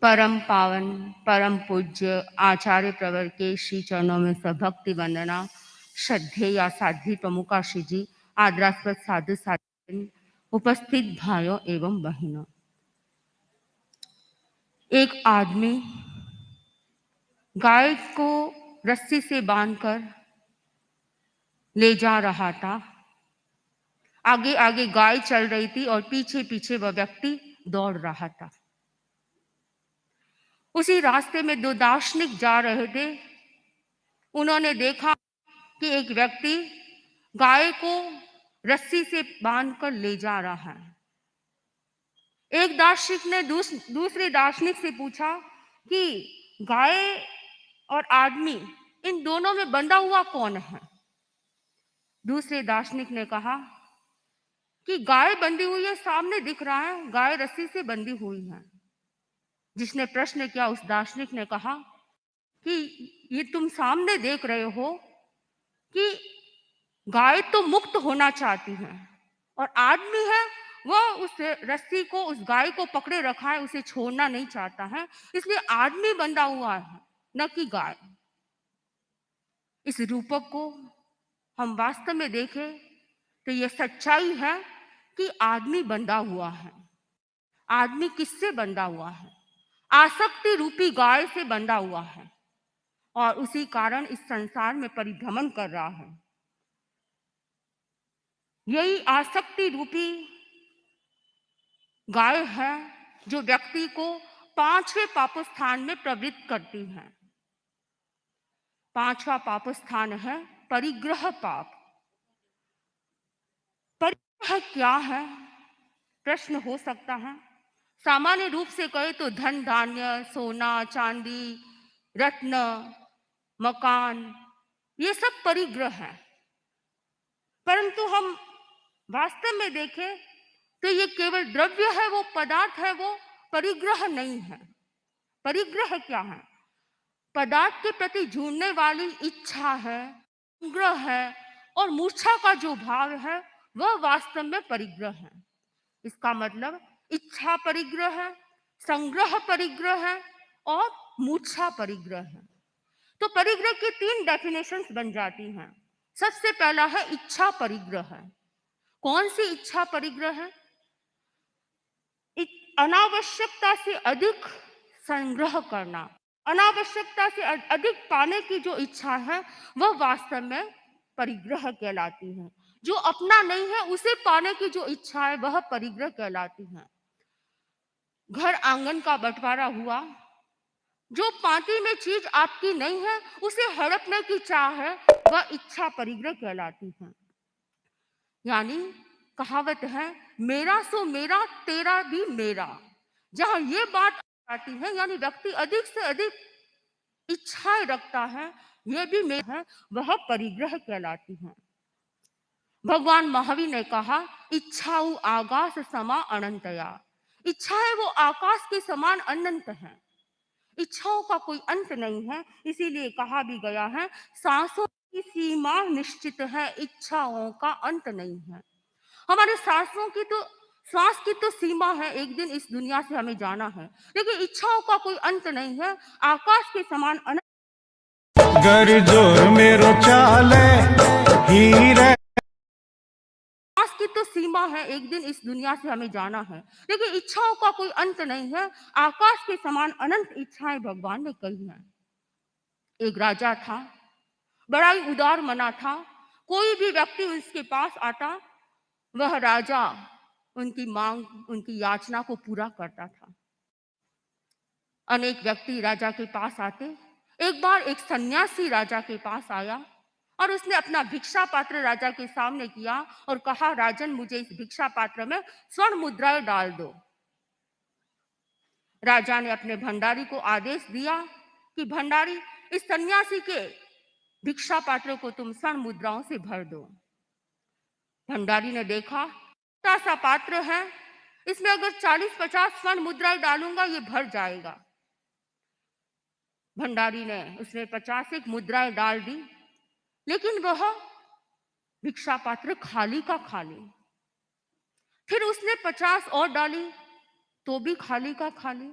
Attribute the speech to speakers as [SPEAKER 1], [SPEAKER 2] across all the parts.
[SPEAKER 1] परम पावन परम पूज्य आचार्य प्रवर के श्री चरणों में सभक्ति वंदना। श्रद्धेय साध्वी प्रमुखाश्री जी, आदरास्पद साधु साधु, उपस्थित भाइयों एवं बहनों। एक आदमी गाय को रस्सी से बांधकर ले जा रहा था। आगे आगे गाय चल रही थी और पीछे पीछे वह व्यक्ति दौड़ रहा था। उसी रास्ते में दो दार्शनिक जा रहे थे। उन्होंने देखा कि एक व्यक्ति गाय को रस्सी से बांधकर ले जा रहा है। एक दार्शनिक ने दूसरे दार्शनिक से पूछा कि गाय और आदमी, इन दोनों में बंधा हुआ कौन है? दूसरे दार्शनिक ने कहा कि गाय बंधी हुई है, सामने दिख रहा है, गाय रस्सी से बंधी हुई है। जिसने प्रश्न किया उस दार्शनिक ने कहा कि ये तुम सामने देख रहे हो कि गाय तो मुक्त होना चाहती है और आदमी है वह उस रस्सी को, उस गाय को पकड़े रखा है, उसे छोड़ना नहीं चाहता है, इसलिए आदमी बंधा हुआ है, न कि गाय। इस रूपक को हम वास्तव में देखें तो यह सच्चाई है कि आदमी बंधा हुआ है। आदमी किससे बंधा हुआ है? आसक्ति रूपी गाय से बंधा हुआ है और उसी कारण इस संसार में परिभ्रमण कर रहा है। यही आसक्ति रूपी गाय है जो व्यक्ति को पांचवें पाप स्थान में प्रवृत्त करती है। पांचवा पाप स्थान है परिग्रह पाप। परिग्रह क्या है? प्रश्न हो सकता है। सामान्य रूप से कहे तो धन धान्य, सोना चांदी, रत्न, मकान, ये सब परिग्रह है। परंतु हम वास्तव में देखें तो ये केवल द्रव्य है, वो पदार्थ है, वो परिग्रह नहीं है। परिग्रह क्या है? पदार्थ के प्रति जुड़ने वाली इच्छा है, संग्रह है और मूर्छा का जो भाव है वह वास्तव में परिग्रह है। इसका मतलब इच्छा परिग्रह है, संग्रह परिग्रह है और मूर्छा परिग्रह है। तो परिग्रह की तीन डेफिनेशंस बन जाती हैं। सबसे पहला है इच्छा परिग्रह। कौन सी इच्छा परिग्रह है? अनावश्यकता से अधिक संग्रह करना, अनावश्यकता से अधिक पाने की जो इच्छा है वह वास्तव में परिग्रह कहलाती है। जो अपना नहीं है उसे पाने की जो इच्छा है वह परिग्रह कहलाती है। घर आंगन का बंटवारा हुआ, जो पाती में चीज आपकी नहीं है उसे हड़पने की चाह है, वह इच्छा परिग्रह कहलाती है। यानी कहावत है, मेरा सो मेरा तेरा भी मेरा। जहां ये बात आती है यानी व्यक्ति अधिक से अधिक इच्छाएं रखता है, ये भी मेरा है, वह परिग्रह कहलाती है। भगवान महावीर ने कहा, इच्छाऊ आकाश समा अनंतया। इच्छाएं वो आकाश के समान अनंत है, इच्छाओं का कोई अंत नहीं है। इसीलिए कहा भी गया है, सांसों की सीमा निश्चित है, इच्छाओं का अंत नहीं है। हमारे सांसों की तो, श्वास की तो सीमा है, एक दिन इस दुनिया से हमें जाना है, लेकिन इच्छाओं का कोई अंत नहीं है, आकाश के समान अनंत।
[SPEAKER 2] गर जोर मेरो चाले हीरे,
[SPEAKER 1] श्वास की तो सीमा है, एक दिन इस दुनिया से हमें जाना है, लेकिन इच्छाओं का कोई अंत नहीं है, आकाश के समान अनंत इच्छाएं भगवान ने कही हैं। एक राजा था, बड़ा ही उदार मना था। कोई भी व्यक्ति उसके पास आता, वह राजा उनकी मांग, उनकी याचना को पूरा करता था। अनेक व्यक्ति राजा के पास आते। एक बार एक सन्यासी राजा के पास आया और उसने अपना भिक्षा पात्र राजा के सामने किया और कहा, राजन मुझे इस भिक्षा पात्र में स्वर्ण मुद्राएं डाल दो। राजा ने अपने भंडारी को आदेश दिया कि भंडारी, इस सन्यासी के भिक्षा पात्र को तुम स्वर्ण मुद्राओं से भर दो। भंडारी ने देखा, छोटा सा पात्र है, इसमें अगर 40-50 स्वर्ण मुद्राएं डालूंगा ये भर जाएगा। भंडारी ने उसमें 50 मुद्राएं डाल दी, लेकिन वह भिक्षा पात्र खाली का खाली। फिर उसने 50 और डाली तो भी खाली का खाली।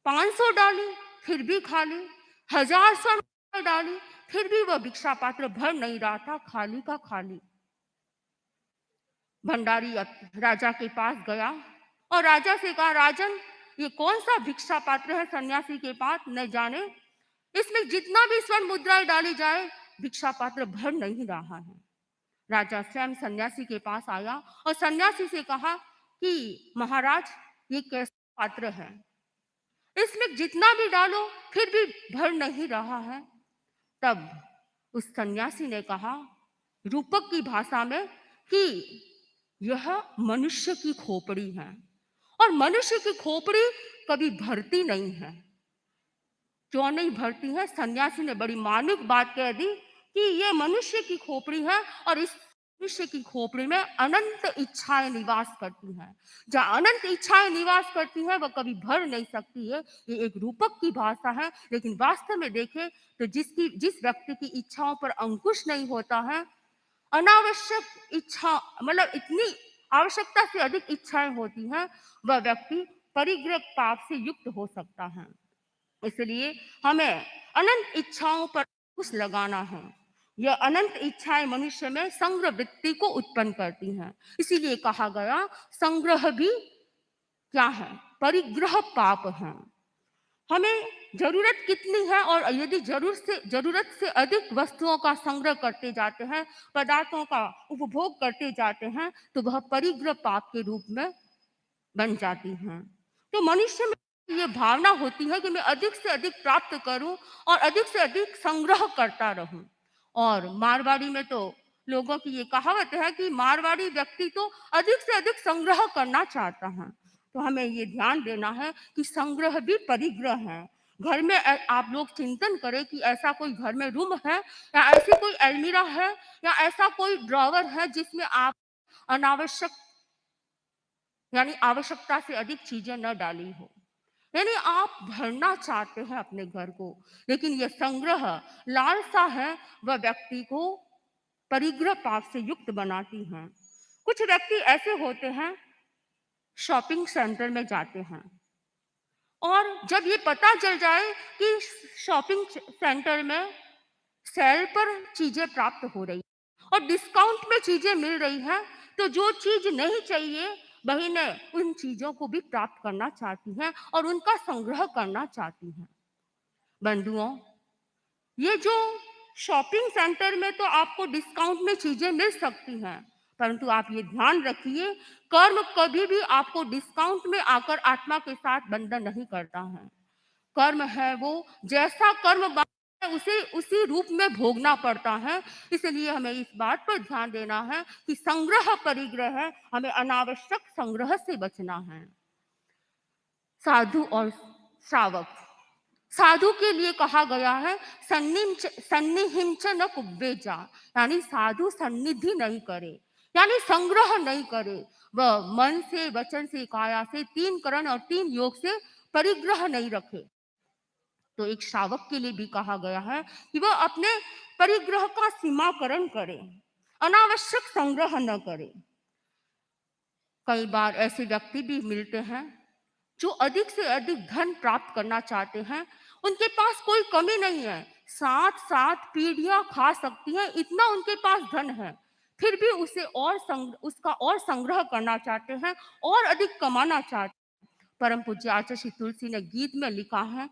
[SPEAKER 1] 500 डाली फिर भी खाली, 1000 स्वर्ण डाली फिर भी वह भिक्षा पात्र भर नहीं रहा था, खाली का खाली। भंडारी राजा के पास गया और राजा से कहा, राजन, ये कौन सा भिक्षा पात्र है सन्यासी के पास, न जाने इसमें जितना भी स्वर्ण मुद्राएं डाली जाए भिक्षा पात्र भर नहीं रहा है। राजा स्वयं सन्यासी के पास आया और सन्यासी से कहा कि महाराज, ये कैसा पात्र है, इसमें जितना भी डालो फिर भी भर नहीं रहा है। तब उस सन्यासी ने कहा रूपक की भाषा में कि यह मनुष्य की खोपड़ी है और मनुष्य की खोपड़ी कभी भरती नहीं है। क्यों नहीं भरती है? सन्यासी ने बड़ी मार्मिक बात कह दी कि ये मनुष्य की खोपड़ी है और इस मनुष्य की खोपड़ी में अनंत इच्छाएं निवास करती हैं। जहाँ अनंत इच्छाएं निवास करती हैं वह कभी भर नहीं सकती है। ये एक रूपक की भाषा है, लेकिन वास्तव में देखें तो जिस व्यक्ति की इच्छाओं पर अंकुश नहीं होता है, अनावश्यक इच्छा मतलब इतनी आवश्यकता से अधिक इच्छाएं होती हैं, वह व्यक्ति परिग्रह पाप से युक्त हो सकता है। इसलिए हमें अनंत इच्छाओं पर अंकुश लगाना है। यह अनंत इच्छाएं मनुष्य में संग्रह वृत्ति को उत्पन्न करती हैं। इसीलिए कहा गया संग्रह भी क्या है? परिग्रह पाप है। हमें जरूरत कितनी है और यदि जरूरत से अधिक वस्तुओं का संग्रह करते जाते हैं, पदार्थों का उपभोग करते जाते हैं, तो वह परिग्रह पाप के रूप में बन जाती हैं। तो मनुष्य में ये भावना होती है कि मैं अधिक से अधिक प्राप्त करूं और अधिक से अधिक संग्रह करता रहूं। और मारवाड़ी में तो लोगों की ये कहावत है कि मारवाड़ी व्यक्ति तो अधिक से अधिक संग्रह करना चाहता है। तो हमें ये ध्यान देना है कि संग्रह भी परिग्रह है। घर में आप लोग चिंतन करें कि ऐसा कोई घर में रूम है या ऐसी कोई अलमीरा है या ऐसा कोई ड्रॉवर है जिसमें आप अनावश्यक यानी आवश्यकता से अधिक चीजें न डाली हो। यानी आप भरना चाहते हैं अपने घर को, लेकिन यह संग्रह लालसा है, वह व्यक्ति को परिग्रह पाप से युक्त बनाती है। कुछ व्यक्ति ऐसे होते हैं, शॉपिंग सेंटर में जाते हैं और जब ये पता चल जाए कि शॉपिंग सेंटर में सेल पर चीजें प्राप्त हो रही और डिस्काउंट में चीजें मिल रही हैं, तो जो चीज नहीं चाहिए बहनें उन चीजों को भी प्राप्त करना चाहती हैं और उनका संग्रह करना चाहती हैं। बंधुओं, ये जो शॉपिंग सेंटर में तो आपको डिस्काउंट में चीजें मिल सकती हैं, परंतु आप ये ध्यान रखिए, कर्म कभी भी आपको डिस्काउंट में आकर आत्मा के साथ बंधन नहीं करता है। कर्म है वो जैसा कर्म है उसे उसी रूप में भोगना पड़ता है। इसलिए हमें इस बात पर ध्यान देना है कि संग्रह परिग्रह है, हमें अनावश्यक संग्रह से बचना है। साधु और श्रावक, साधु के लिए कहा गया है सन्निहिंच न कुब्बेजा, यानी साधु सन्निधि नहीं करे, यानी संग्रह नहीं करे। वह मन से, वचन से, काया से, 3 करण और 3 योग से परिग्रह नहीं रखे। तो एक श्रावक के लिए भी कहा गया है कि वह अपने परिग्रह का सीमाकरण करे, अनावश्यक संग्रह न करे। कई बार ऐसे व्यक्ति भी मिलते हैं जो अधिक से अधिक धन प्राप्त करना चाहते हैं। उनके पास कोई कमी नहीं है, 7 पीढ़ियां खा सकती हैं, इतना उनके पास धन है, फिर भी उसका और संग्रह करना चाहते हैं और अधिक कमाना चाहते हैं। परम पूज्य आचार्य श्री तुलसी ने गीत में लिखा है,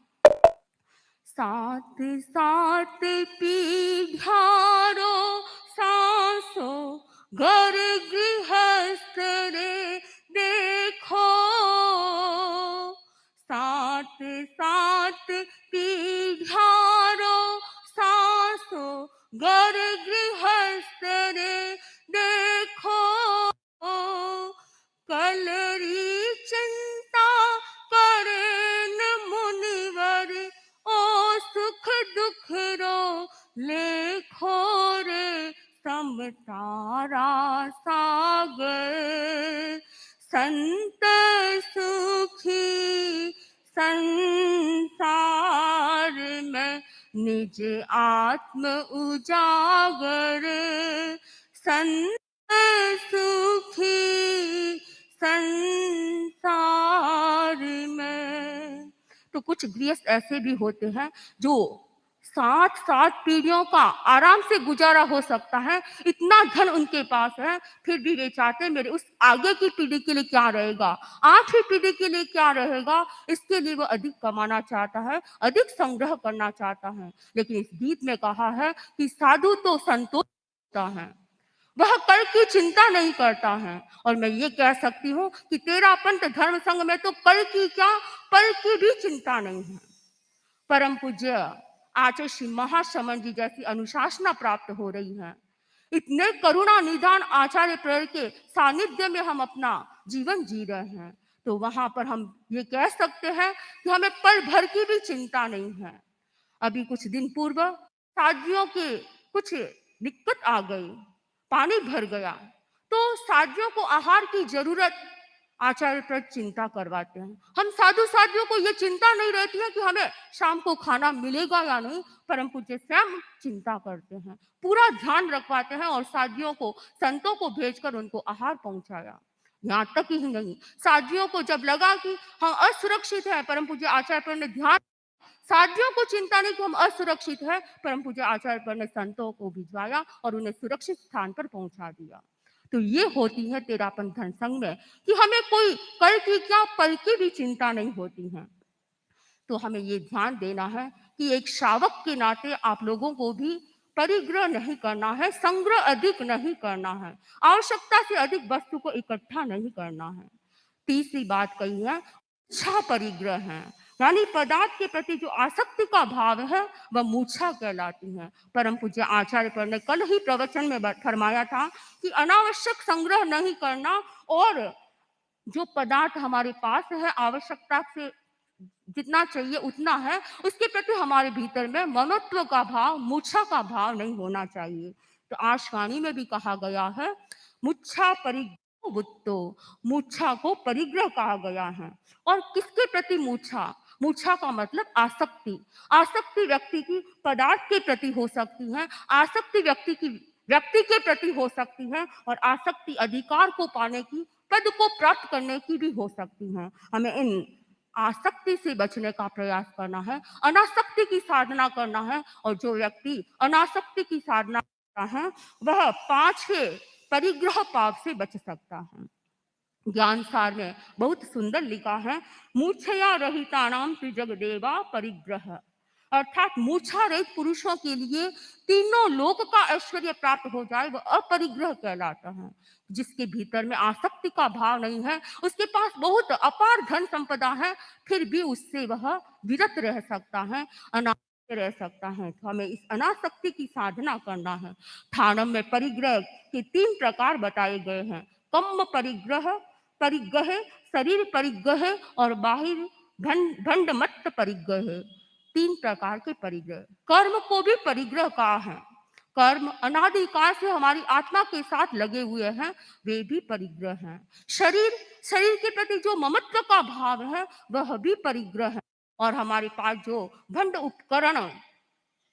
[SPEAKER 1] 7 पीढ़ारो सांसो घर गृहस्थ रे देखो, 7 पीढ़ारो सांसो घर गृहस्थ रे देखो, कलरी चिंता करे न मुनिवर, ओ सुख दुख रो लेखो रे समतारा सागर, संत सुखी संसार में निज आत्म उजागर, संत सुखी संसार में। तो कुछ गृहस्थ ऐसे भी होते हैं जो 7-7 पीढ़ियों का आराम से गुजारा हो सकता है, इतना धन उनके पास है, फिर भी वे चाहते हैं मेरे उस आगे की पीढ़ी के लिए क्या रहेगा, 8वीं पीढ़ी के लिए क्या रहेगा, इसके लिए वो अधिक कमाना चाहता है, अधिक संग्रह करना चाहता है। लेकिन इस गीत में कहा है कि साधु तो संतोष होता है, वह कल की चिंता नहीं करता है। और मैं ये कह सकती हूँ कि तेरा पंथ धर्म संघ में तो कल की क्या, पल की भी चिंता नहीं है। परम पूज्य आचार्य श्री महाश्रमण जी जैसी अनुशासना प्राप्त हो रही है। इतने करुणा निदान आचार्य प्रेर के सानिध्य में हम अपना जीवन जी रहे हैं, तो वहां पर हम ये कह सकते हैं कि हमें पल भर की भी चिंता नहीं है। अभी कुछ दिन पूर्व साथियों के कुछ दिक्कत आ गई, पानी भर गया, तो साथियों को आहार की जरूरत आचार्य पर चिंता करवाते हैं। हम साधु साधियों को ये चिंता नहीं रहती है कि हमें शाम को खाना मिलेगा या नहीं, परम पूज्य स्वयं चिंता करते हैं, पूरा ध्यान रखवाते हैं और साधियों को, संतों को भेजकर उनको आहार पहुंचाया। यहाँ तक ही नहीं, साधियों को जब लगा कि हम असुरक्षित हैं, परम पूज्य आचार्य पर ने ध्यान, साथियों को चिंता नहीं कि हम असुरक्षित हैं, परम पूज्य आचार्य पर ने संतों को भिजवाया और उन्हें सुरक्षित स्थान पर पहुंचा दिया। तो ये होती है तेरापन धन संघ में कि हमें कोई कल की क्या पल की भी चिंता नहीं होती है। तो हमें ये ध्यान देना है कि एक श्रावक के नाते आप लोगों को भी परिग्रह नहीं करना है, संग्रह अधिक नहीं करना है, आवश्यकता से अधिक वस्तु को इकट्ठा नहीं करना है। तीसरी बात कही है इच्छा परिग्रह है, यानी पदार्थ के प्रति जो आसक्ति का भाव है वह मूर्छा कहलाती है। परम पूज्य आचार्य पर ने कल ही प्रवचन में फरमाया था कि अनावश्यक संग्रह नहीं करना, और जो पदार्थ हमारे पास है आवश्यकता से जितना चाहिए उतना है, उसके प्रति हमारे भीतर में ममत्व का भाव, मूर्छा का भाव नहीं होना चाहिए। तो आशवाणी में भी कहा गया है मूर्छा परिग्रह बुद्धो, मूर्छा को परिग्रह कहा गया है। और किसके प्रति मूर्छा? मूर्छा का मतलब आसक्ति। आसक्ति व्यक्ति की पदार्थ के प्रति हो सकती है, आसक्ति व्यक्ति के प्रति हो सकती है, और आसक्ति अधिकार को पाने की, पद को प्राप्त करने की भी हो सकती है। हमें इन आसक्ति से बचने का प्रयास करना है, अनासक्ति की साधना करना है। और जो व्यक्ति अनासक्ति की साधना करता है वह 5वें परिग्रह पाप से बच सकता है। ज्ञान सार में बहुत सुंदर लिखा है मूर्छया रहितानाम त्रिजगदेवा परिग्रह, अर्थात मूर्छा रहित पुरुषों के लिए तीनों लोक का ऐश्वर्य प्राप्त हो जाए वह अपरिग्रह कहलाता है। जिसके भीतर में आसक्ति का भाव नहीं है, उसके पास बहुत अपार धन संपदा है, फिर भी उससे वह विरत रह सकता है, अनासक्त रह सकता है। तो हमें इस अनासक्ति की साधना करना है। ठाणम में परिग्रह के 3 प्रकार बताए गए हैं, कम्म परिग्रह, परिग्रह शरीर परिग्रह और बाहिर भंड मत परिग्रह। 3 प्रकार के परिग्रह। कर्म को भी परिग्रह कहा है, कर्म अनादिकाल से हमारी आत्मा के साथ लगे हुए हैं, वे भी परिग्रह हैं। शरीर के प्रति जो ममत्व का भाव है वह भी परिग्रह है। और हमारे पास जो भंड उपकरण,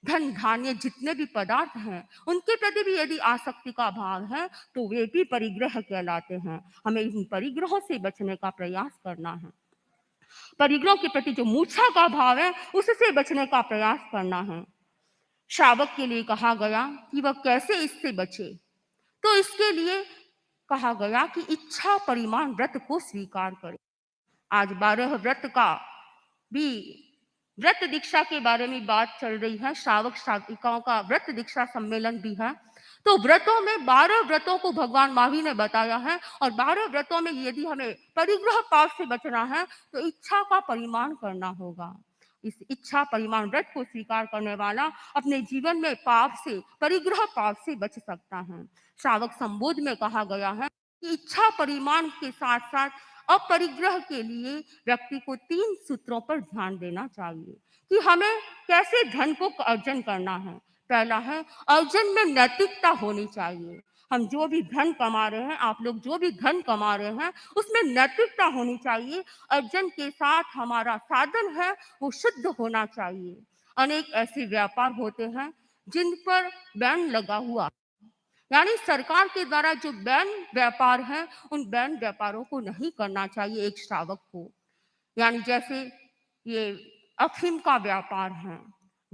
[SPEAKER 1] धन धान्य जितने भी पदार्थ हैं उनके प्रति भी यदि आसक्ति का भाव है तो वे भी परिग्रह कहलाते हैं। हमें इन परिग्रहों से बचने का प्रयास करना है। परिग्रहों के प्रति जो मूर्छा का भाव है उससे बचने का प्रयास करना है। श्रावक के लिए कहा गया कि वह कैसे इससे बचे, तो इसके लिए कहा गया कि इच्छा परिमाण व्रत को स्वीकार करे। आज 12 व्रत का भी, व्रत दीक्षा के बारे में बात चल रही है, श्रावक श्राविकाओं का व्रत दीक्षा सम्मेलन भी है। तो व्रतों में 12 व्रतों को भगवान महावीर ने बताया है, और 12 व्रतों में यदि हमें परिग्रह पाप से बचना है तो इच्छा का परिमाण करना होगा। इस इच्छा परिमाण व्रत को स्वीकार करने वाला अपने जीवन में पाप से, परिग्रह पाप से बच सकता है। श्रावक संबोध में कहा गया है कि इच्छा परिमाण के साथ साथ अपरिग्रह के लिए व्यक्ति को 3 सूत्रों पर ध्यान देना चाहिए कि हमें कैसे धन को अर्जन करना है। पहला है अर्जन में नैतिकता होनी चाहिए। हम जो भी धन कमा रहे हैं, आप लोग जो भी धन कमा रहे हैं, उसमें नैतिकता होनी चाहिए। अर्जन के साथ हमारा साधन है वो शुद्ध होना चाहिए। अनेक ऐसे व्यापार होते हैं जिन पर बैन लगा हुआ, यानी सरकार के द्वारा जो बैन व्यापार है उन बैन व्यापारों को नहीं करना चाहिए एक श्रावक को। यानी जैसे ये अफीम का व्यापार है,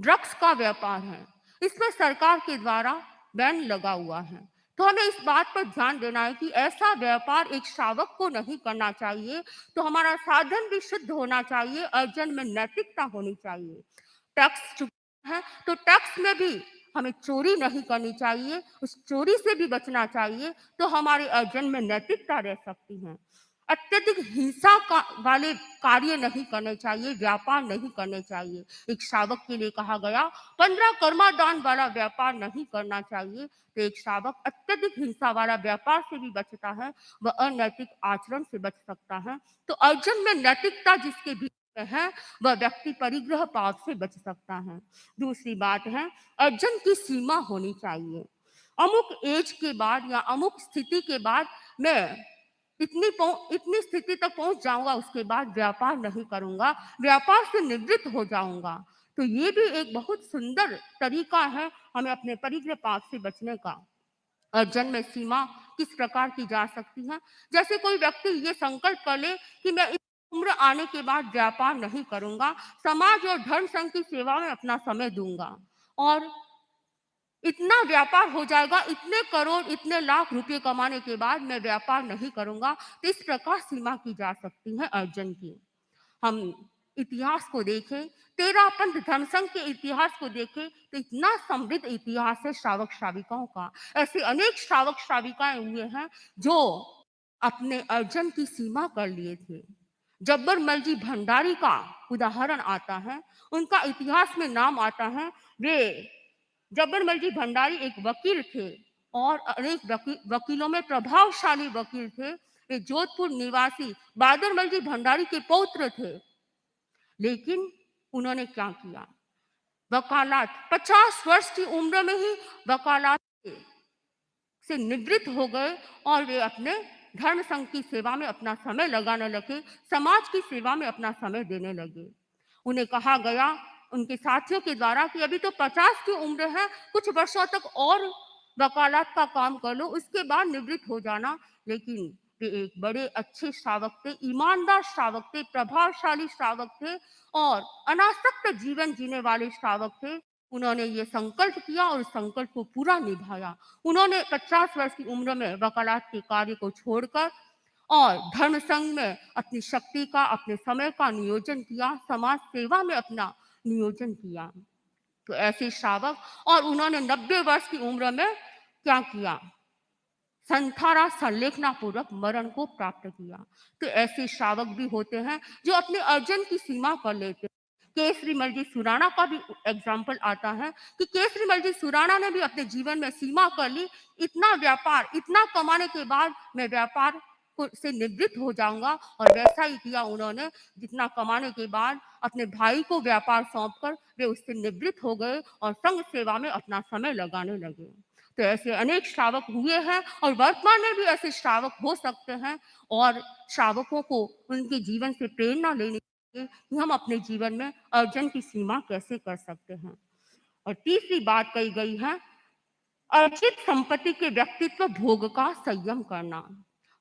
[SPEAKER 1] ड्रग्स का व्यापार है, इसमें सरकार के द्वारा बैन लगा हुआ है। तो हमें इस बात पर ध्यान देना है कि ऐसा व्यापार एक श्रावक को नहीं करना चाहिए। तो हमारा साधन भी शुद्ध होना चाहिए, अर्जन में नैतिकता होनी चाहिए। टैक्स चुकाना है तो टैक्स में भी हमें चोरी नहीं करनी चाहिए, उस चोरी से भी बचना चाहिए, तो हमारे अर्जन में नैतिकता रह सकती है। अत्यधिक हिंसा का वाले कार्य नहीं करने चाहिए, व्यापार नहीं करने चाहिए। एक श्रावक के लिए कहा गया 15 कर्मादान वाला व्यापार नहीं करना चाहिए। तो एक श्रावक अत्यधिक हिंसा वाला व्यापार से भी बचता है, वह अनैतिक आचरण से बच सकता है। तो अर्जन में नैतिकता जिसके भीतर है, वह व्यक्ति परिग्रह पाप से बच सकता है। दूसरी बात है, अर्जन की सीमा होनी चाहिए। अमुक एज के बाद या अमुक स्थिति के बाद मैं इतनी स्थिति तक पहुंच जाऊंगा, उसके बाद व्यापार नहीं करूंगा, व्यापार से निवृत्त हो जाऊंगा। तो ये भी एक बहुत सुंदर तरीका है हमें अपने परिग्रह पाप से बचने का। अर्जन में सीमा किस प्रकार की जा सकती है? जैसे कोई व्यक्ति ये संकल्प कर ले कि मैं इस उम्र आने के बाद व्यापार नहीं करूंगा, समाज और धर्म संघ की सेवा में अपना समय दूंगा, और इतना व्यापार हो जाएगा, इतने करोड़ इतने लाख रुपए कमाने के बाद मैं व्यापार नहीं करूंगा। तो इस प्रकार सीमा की जा सकती है अर्जन की। हम इतिहास को देखें, तेरह पंथ धर्म संघ के इतिहास को देखें, तो इतना समृद्ध इतिहास है श्रावक श्राविकाओं का। ऐसे अनेक श्रावक श्राविकाएं हुए हैं जो अपने अर्जन की सीमा कर लिए थे। जब्बरमल जी भंडारी का उदाहरण आता है, उनका इतिहास में नाम आता है। वे जब्बरमल जी भंडारी एक वकील थे और अनेक वकीलों में प्रभावशाली वकील थे। वे जोधपुर निवासी बहादुरमल जी भंडारी के पौत्र थे। लेकिन उन्होंने क्या किया? वकालत 50 वर्ष की उम्र में ही वकालत से निवृत्त हो गए और वे अपने धर्म संघ की सेवा में अपना समय लगाने लगे, समाज की सेवा में अपना समय देने लगे। उन्हें कहा गया उनके साथियों के द्वारा कि अभी तो 50 की उम्र है, कुछ वर्षों तक और वकालत का काम कर लो, उसके बाद निवृत्त हो जाना। लेकिन वे एक बड़े अच्छे श्रावक थे, ईमानदार श्रावक थे, प्रभावशाली श्रावक थे और अनासक्त जीवन जीने वाले श्रावक थे। उन्होंने ये संकल्प किया और उस संकल्प को पूरा निभाया। उन्होंने 50 वर्ष की उम्र में वकालत के कार्य को छोड़कर और धर्म संघ में अपनी शक्ति का, अपने समय का नियोजन किया, समाज सेवा में अपना नियोजन किया। तो ऐसे श्रावक, और उन्होंने 90 वर्ष की उम्र में क्या किया? संथारा संलेखना पूर्वक मरण को प्राप्त किया। तो ऐसे श्रावक भी होते हैं जो अपने अर्जन की सीमा कर लेते हैं। केसरीमल जी सुराणा का भी एग्जाम्पल आता है कि केसरीमल जी सुराणा ने भी अपने जीवन में सीमा कर ली, इतना व्यापार, इतना कमाने के बाद मैं व्यापार से निवृत्त हो जाऊंगा, और वैसा ही किया उन्होंने। जितना कमाने के बाद अपने भाई को व्यापार सौंपकर वे उससे निवृत्त हो गए और संघ सेवा में अपना समय लगाने लगे। तो ऐसे अनेक श्रावक हुए हैं और वर्तमान में भी ऐसे श्रावक हो सकते हैं, और श्रावकों को उनके जीवन से प्रेरणा लेनी चाहिए कि हम अपने जीवन में अर्जन की सीमा कैसे कर सकते हैं। और तीसरी बात कही गई है, अर्जित संपत्ति के व्यक्तित्व भोग का संयम करना।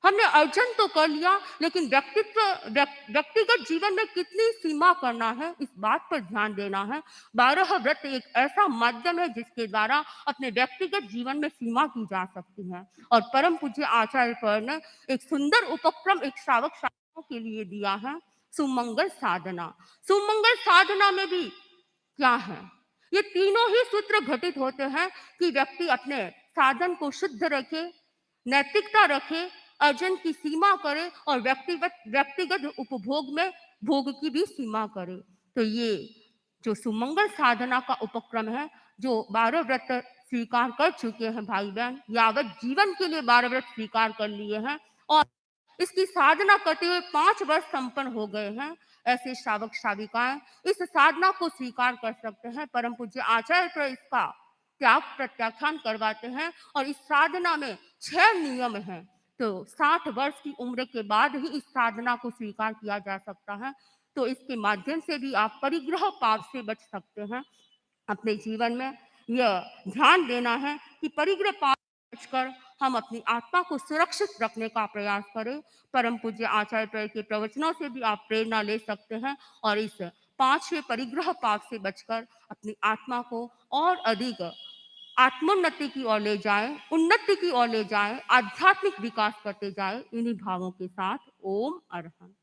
[SPEAKER 1] हमने अर्जन तो कर लिया, लेकिन व्यक्तिगत जीवन में कितनी सीमा करना है, इस बात पर ध्यान देना है। 12 व्रत एक ऐसा माध्यम है जिसके द्वारा अपने व्यक्तिगत जीवन में सीमा की जा सकती है। और परम पूज्य आचार्य पर ने एक सुंदर उपक्रम एक श्रावक श्रावकों के लिए दिया है, सुमंगल साधना। सुमंगल साधना में भी क्या है? ये तीनों ही सूत्र घटित होते हैं कि व्यक्ति अपने साधन को शुद्ध रखे, नैतिकता रखे, अर्जन की सीमा करे और व्यक्तिगत उपभोग में भोग की भी सीमा करे। तो ये जो सुमंगल साधना का उपक्रम है, जो 12 व्रत स्वीकार कर चुके हैं भाई बहन, यावत जीवन के लिए 12 व्रत स्वीकार कर लिए हैं और इसकी साधना करते हुए 5 वर्ष संपन्न हो गए हैं, ऐसे श्रावक श्राविकाएं इस साधना को स्वीकार कर सकते हैं। परम पूज्य आचार्य पर इसका त्याग प्रत्याख्यान करवाते हैं और इस साधना में 6 नियम हैं। तो 60 वर्ष की उम्र के बाद ही इस साधना को स्वीकार किया जा सकता है। तो इसके माध्यम से भी आप परिग्रह पाप से बच सकते हैं। अपने जीवन में यह ध्यान देना है कि परिग्रह पाप से बचकर हम अपनी आत्मा को सुरक्षित रखने का प्रयास करें। परम पूज्य आचार्य पर के प्रवचनों से भी आप प्रेरणा ले सकते हैं और इस पांचवें परिग्रह पाप से बचकर अपनी आत्मा को और अधिक आत्मोन्नति की ओर ले जाएं, उन्नति की ओर ले जाएं, आध्यात्मिक विकास करते जाएं। इन्हीं भावों के साथ ओम अरहं।